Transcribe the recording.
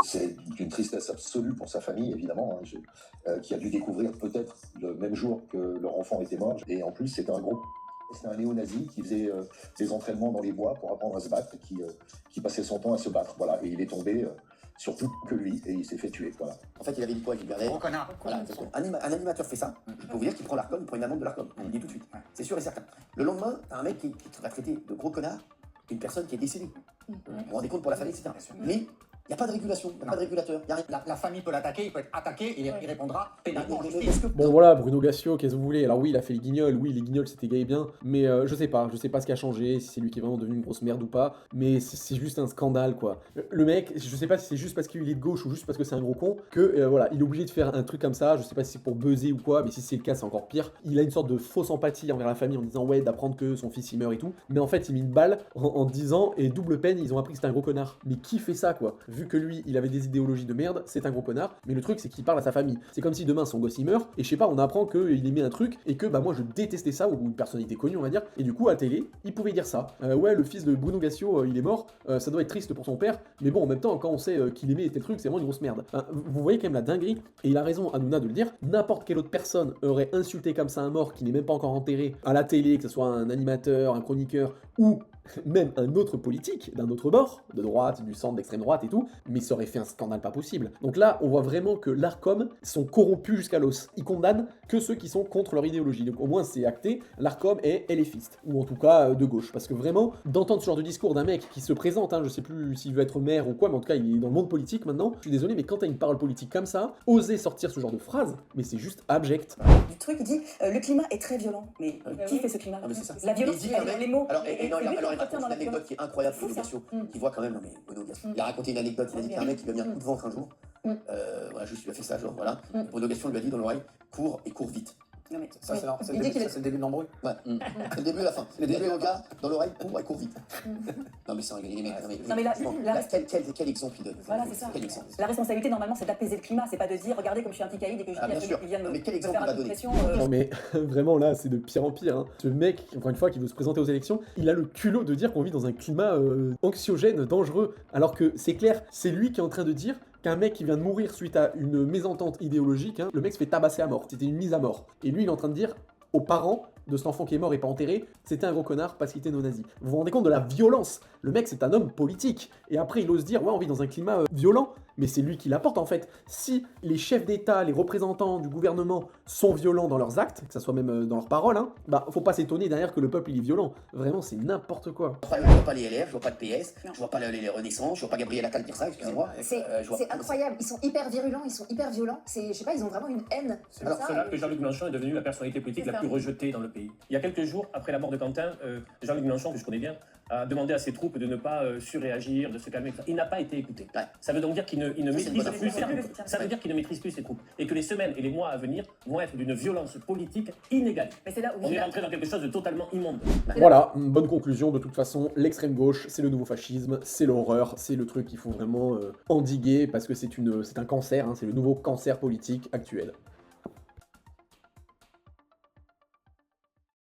C'est d'une tristesse absolue pour sa famille, évidemment, qui a dû découvrir peut-être le même jour que leur enfant était mort. Et en plus, c'était un néo-nazi qui faisait des entraînements dans les bois pour apprendre à se battre, qui passait son temps à se battre. Voilà. Et il est tombé sur plus que lui et il s'est fait tuer. Voilà. En fait, il avait dit quoi, Gilbert? Gros connard. Voilà, un animateur fait ça, je peux vous dire qu'il prend l'ARCOM, il prend une amende de l'ARCOM. On le dit tout de suite. C'est sûr et certain. Le lendemain, t'as un mec qui va traiter de gros connard une personne qui est décédée. Vous vous rendez compte pour la famille, etc. Mais il n'y a pas de régulation, il n'y a pas de régulateur. Y a rien. La famille peut l'attaquer, il peut être attaqué et il répondra pénalement. Bon voilà, Bruno Gassio, qu'est-ce que vous voulez? Alors oui, il a fait les guignols, oui, les guignols c'était gay et bien, mais je sais pas ce qui a changé, si c'est lui qui est vraiment devenu une grosse merde ou pas, mais c'est juste un scandale quoi. Le mec, je sais pas si c'est juste parce qu'il est de gauche ou juste parce que c'est un gros con, que voilà, il est obligé de faire un truc comme ça, je sais pas si c'est pour buzzer ou quoi, mais si c'est le cas c'est encore pire. Il a une sorte de fausse empathie envers la famille en disant ouais, d'apprendre que son fils il meurt et tout, mais en fait il met une balle en disant, et double peine, ils ont appris que c'était un gros connard. Mais qui fait ça quoi? Vu que lui, il avait des idéologies de merde, c'est un gros connard, mais le truc c'est qu'il parle à sa famille. C'est comme si demain son gosse il meurt, et je sais pas, on apprend qu'il aimait un truc, et que bah moi je détestais ça, ou une personnalité connue on va dire, et du coup à télé, il pouvait dire ça. Ouais, le fils de Bruno Gassio, il est mort, ça doit être triste pour son père, mais bon en même temps, quand on sait qu'il aimait tel truc, c'est vraiment une grosse merde. Enfin, vous voyez quand même la dinguerie, et il a raison Hanouna de le dire, n'importe quelle autre personne aurait insulté comme ça un mort qui n'est même pas encore enterré, à la télé, que ce soit un animateur, un chroniqueur, ou même un autre politique d'un autre bord, de droite, du centre, d'extrême droite et tout, mais ça aurait fait un scandale pas possible. Donc là, on voit vraiment que l'ARCOM sont corrompus jusqu'à l'os. Ils condamnent que ceux qui sont contre leur idéologie. Donc au moins c'est acté, l'ARCOM est LFiste, ou en tout cas de gauche. Parce que vraiment, d'entendre ce genre de discours d'un mec qui se présente, je sais plus s'il veut être maire ou quoi, mais en tout cas il est dans le monde politique maintenant, je suis désolé, mais quand t'as une parole politique comme ça, oser sortir ce genre de phrase, mais c'est juste abject. Du truc, il dit le climat est très violent. Mais qui fait ce climat? Ah, mais c'est ça. La violence, Il dit quand même- les mots. Alors, Et il lui, raconte une anecdote qui est incroyable, Fou, Bruno ça. Gassio, qui voit quand même, non mais Bruno Gassio, il a raconté une anecdote, il a dit qu'il y a un mec qui lui a mis un coup de ventre un jour, voilà, juste il a fait ça, genre, voilà, Bruno Gassio lui a dit dans l'oreille, cours et cours vite. Non, mais- Ça, c'est Il dit qu'il est- le début de l'embrouille. Ouais, c'est le début et la fin. Le début, le gars, dans l'oreille, cours et cours vite. Non mais c'est un gars, les mecs, Non, mais là, franchement, là- quel exemple il donne? Voilà, c'est ça. Quel exemple? La responsabilité, normalement, c'est d'apaiser le climat. C'est pas de dire, regardez comme je suis anti-caïd et que je Ah, dis à bien celui sûr. qui vient de Mais quel me exemple faire il va une donner? pression. Non mais vraiment là, c'est de pire en pire. Hein. Ce mec, encore une fois, qui veut se présenter aux élections, il a le culot de dire qu'on vit dans un climat anxiogène, dangereux, alors que c'est clair, c'est lui qui est en train de dire qu'un mec qui vient de mourir suite à une mésentente idéologique, le mec se fait tabasser à mort, c'était une mise à mort. Et lui, il est en train de dire aux parents de cet enfant qui est mort et pas enterré, c'était un gros connard parce qu'il était non-nazi. Vous vous rendez compte de la violence? Le mec, c'est un homme politique. Et après, il ose dire, ouais, on vit dans un climat violent. Mais c'est lui qui l'apporte en fait. Si les chefs d'État, les représentants du gouvernement sont violents dans leurs actes, que ça soit même dans leurs paroles, bah faut pas s'étonner derrière que le peuple il est violent. Vraiment, c'est n'importe quoi. Je vois pas les LR, je vois pas le PS, je vois pas les Renaissance, je vois pas Gabriel Attal dire ça, excusez-moi. C'est incroyable, ils sont hyper virulents, ils sont hyper violents. Je sais pas, ils ont vraiment une haine. C'est pour cela que Jean-Luc Mélenchon est devenu la personnalité politique la plus rejetée dans le pays. Il y a quelques jours, après la mort de Quentin, Jean-Luc Mélenchon, que je connais bien, a demandé à ses troupes de ne pas surréagir, de se calmer. Il n'a pas été écouté. Ouais. Ça veut donc dire qu'il ne maîtrise bonne plus ses info. troupes. Ça veut dire qu'il ne maîtrise plus ses troupes. Et que les semaines et les mois à venir vont être d'une violence politique inégalée. Mais c'est là où On est rentré dans quelque chose de totalement immonde. Voilà, une bonne conclusion. De toute façon, l'extrême gauche, c'est le nouveau fascisme, c'est l'horreur, c'est le truc qu'il faut vraiment endiguer parce que c'est un cancer, c'est le nouveau cancer politique actuel.